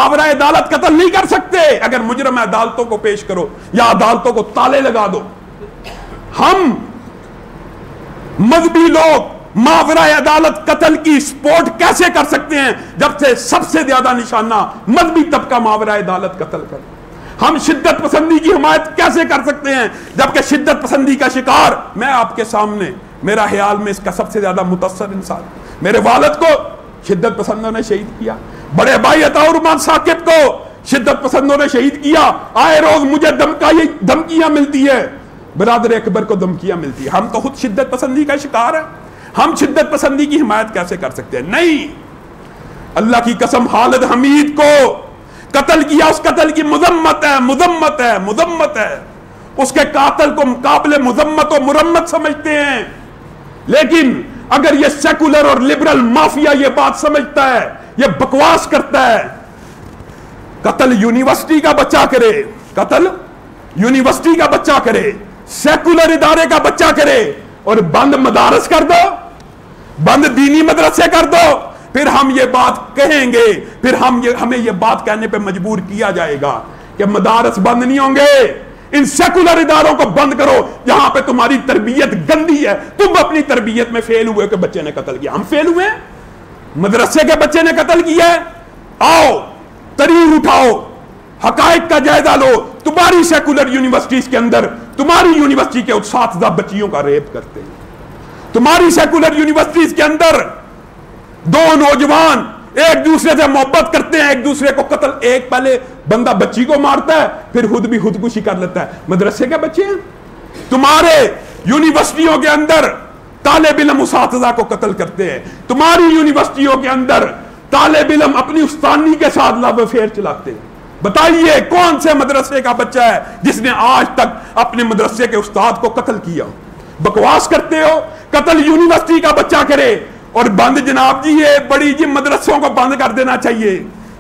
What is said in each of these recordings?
ماورا عدالت قتل نہیں کر سکتے. اگر مجرم عدالتوں کو پیش کرو یا عدالتوں کو تالے لگا دو. ہم مذہبی لوگ ماورا عدالت قتل کی سپورٹ کیسے کر سکتے ہیں جب سے سب سے زیادہ نشانہ مذہبی طبقہ ماورا عدالت قتل کرے؟ ہم شدت پسندی کی حمایت کیسے کر سکتے ہیں جبکہ شدت پسندی کا شکار میں آپ کے سامنے، میرا خیال میں اس کا سب سے زیادہ متاثر انسان، میرے والد کو شدت پسندوں نے شہید کیا، بڑے بھائی عطا الرحمان ثاقب کو شدت پسندوں نے شہید کیا. آئے روز مجھے دھمکیاں ملتی ہے، برادر اکبر کو دھمکیاں ملتی ہے. ہم تو خود شدت پسندی کا شکار ہیں. ہم شدت پسندی کی حمایت کیسے کر سکتے ہیں؟ نہیں. اللہ کی قسم، خالد حمید کو قتل کیا، اس قتل کی مذمت ہے، مذمت ہے، مذمت ہے. اس کے قاتل کو قابل مذمت و مرمت سمجھتے ہیں. لیکن اگر یہ سیکولر اور لبرل مافیا یہ بات سمجھتا ہے، یہ بکواس کرتا ہے، قتل یونیورسٹی کا بچہ کرے، قتل یونیورسٹی کا بچہ کرے، سیکولر ادارے کا بچہ کرے، اور بند مدارس کر دو، بند دینی مدرسے کر دو، پھر ہم یہ بات کہیں گے، پھر ہمیں یہ بات کہنے پہ مجبور کیا جائے گا کہ مدارس بند نہیں ہوں گے. ان سیکولر اداروں کو بند کرو جہاں پہ تمہاری تربیت گندی ہے. تم اپنی تربیت میں فیل ہوئے کہ بچے نے قتل کیا. ہم فیل ہوئے؟ مدرسے کے بچے نے قتل کیا ہے. آؤ تحریر اٹھاؤ، حقائق کا جائزہ لو. تمہاری سیکولر یونیورسٹیز کے اندر تمہاری یونیورسٹی کے اساتذہ بچیوں کا ریپ کرتے ہیں. تمہاری سیکولر یونیورسٹیز کے اندر دو نوجوان ایک دوسرے سے محبت کرتے ہیں، ایک دوسرے کو قتل، ایک پہلے بندہ بچی کو مارتا ہے پھر خود بھی خودکشی کر لیتا ہے. مدرسے کے بچے ہیں. تمہارے یونیورسٹیوں کے اندر طالب علم اساتذہ کو قتل کرتے ہیں. تمہاری یونیورسٹیوں کے اندر طالب علم اپنی استانی کے ساتھ لو افیئر چلاتے ہیں. بتائیے کون سے مدرسے کا بچہ ہے جس نے آج تک اپنے مدرسے کے استاد کو قتل کیا؟ بکواس کرتے ہو. قتل یونیورسٹی کا بچہ کرے اور بند، جناب جی یہ بڑی جی مدرسوں کو بند کر دینا چاہیے.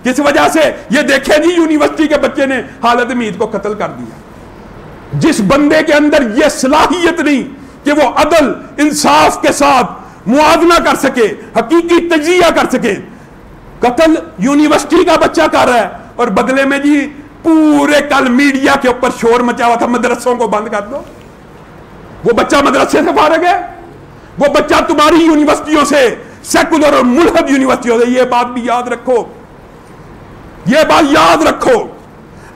کس وجہ سے؟ یہ دیکھیں جی یونیورسٹی کے بچے نے خالد حمید کو قتل کر دیا. جس بندے کے اندر یہ صلاحیت نہیں کہ وہ عدل انصاف کے ساتھ موازنہ کر سکے، حقیقی تجزیہ کر سکے، قتل یونیورسٹی کا بچہ کر رہا ہے اور بدلے میں جی پورے کل میڈیا کے اوپر شور مچا ہوا تھا مدرسوں کو بند کر دو. وہ بچہ مدرسے سے فارغ ہے، وہ بچہ تمہاری یونیورسٹیوں سے، سیکولر اور ملحد یونیورسٹیوں سے. یہ بات بھی یاد رکھو، یہ بات یاد رکھو.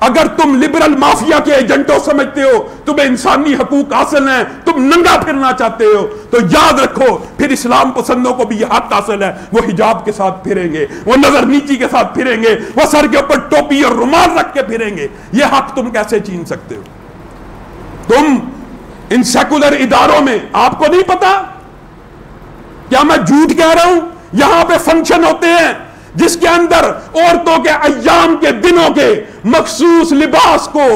اگر تم لبرل مافیا کے ایجنٹوں سمجھتے ہو تمہیں انسانی حقوق حاصل ہیں، تم ننگا پھرنا چاہتے ہو، تو یاد رکھو پھر اسلام پسندوں کو بھی یہ حق حاصل ہے. وہ حجاب کے ساتھ پھریں گے، وہ نظر نیچی کے ساتھ پھریں گے، وہ سر کے اوپر ٹوپی اور رومال رکھ کے پھریں گے. یہ حق تم کیسے چھین سکتے ہو؟ تم ان سیکولر اداروں میں، آپ کو نہیں پتا؟ کیا میں جھوٹ کہہ رہا ہوں؟ یہاں پہ فنکشن ہوتے ہیں جس کے اندر عورتوں کے ایام کے دنوں کے مخصوص لباس کو،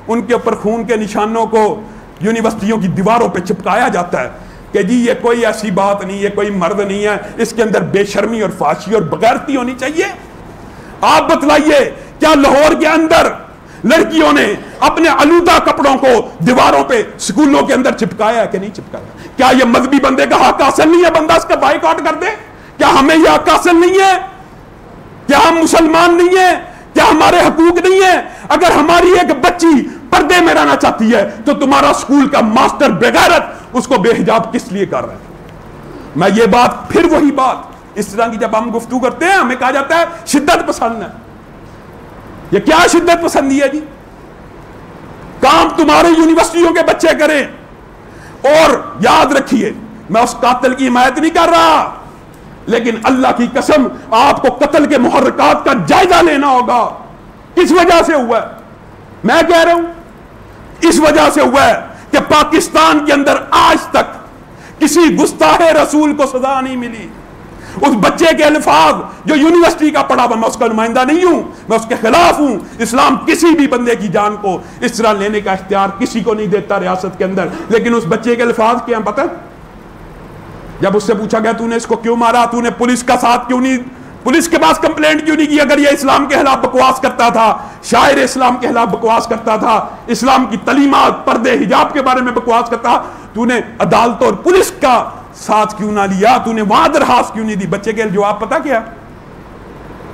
ان کے اوپر خون کے نشانوں کو یونیورسٹیوں کی دیواروں پہ چپکایا جاتا ہے کہ جی یہ کوئی ایسی بات نہیں، یہ کوئی مرد نہیں ہے، اس کے اندر بے شرمی اور فحاشی اور بغیرتی ہونی چاہیے. آپ بتلائیے کیا لاہور کے اندر لڑکیوں نے اپنے آلودہ کپڑوں کو دیواروں پہ سکولوں کے اندر چپکایا ہے کہ نہیں چپکایا؟ کیا یہ مذہبی بندے کا حق حاصل نہیں ہے بندہ اس کا بائیکاٹ کر دے؟ کیا ہمیں یہ حق حاصل نہیں ہے؟ کیا ہم مسلمان نہیں ہیں؟ کیا ہمارے حقوق نہیں ہیں؟ اگر ہماری ایک بچی پردے میں رہنا چاہتی ہے تو تمہارا اسکول کا ماسٹر بغیرت اس کو بے حجاب کس لیے کر رہا ہے؟ میں یہ بات، پھر وہی بات، اس طرح کی جب ہم گفتگو کرتے ہیں ہمیں کہا جاتا ہے شدت پسند ہے. یہ کیا شدت پسندی ہے جی؟ کام تمہارے یونیورسٹیوں کے بچے کریں. اور یاد رکھیے میں اس قاتل کی حمایت نہیں کر رہا، لیکن اللہ کی قسم آپ کو قتل کے محرکات کا جائزہ لینا ہوگا. کس وجہ سے ہوا ہے؟ میں کہہ رہا ہوں اس وجہ سے ہوا ہے کہ پاکستان کے اندر آج تک کسی گستاخ رسول کو سزا نہیں ملی. اس بچے کے الفاظ جو یونیورسٹی کا پڑھا ہوا، میں اس کا نمائندہ نہیں ہوں، میں اس کے خلاف ہوں. اسلام کسی بھی بندے کی جان کو اس طرح لینے کا اختیار کسی کو نہیں دیتا ریاست کے اندر. لیکن اس بچے کے الفاظ کیا پتہ؟ جب اس سے پوچھا گیا تو نے اس کو کیوں مارا، تو نے پولیس کا ساتھ کیوں نہیں، پولیس کے پاس کمپلینٹ کیوں نہیں کی؟ اگر یہ اسلام کے خلاف بکواس کرتا تھا، شاعر اسلام کے خلاف بکواس کرتا تھا، اسلام کی تعلیمات، پردے، حجاب کے بارے میں بکواس کرتا، تو نے عدالتوں اور پولیس کا ساتھ کیوں نہ لیا؟ تو نے وہاں درخواست کیوں نہیں دی؟ بچے کے جواب پتہ کیا؟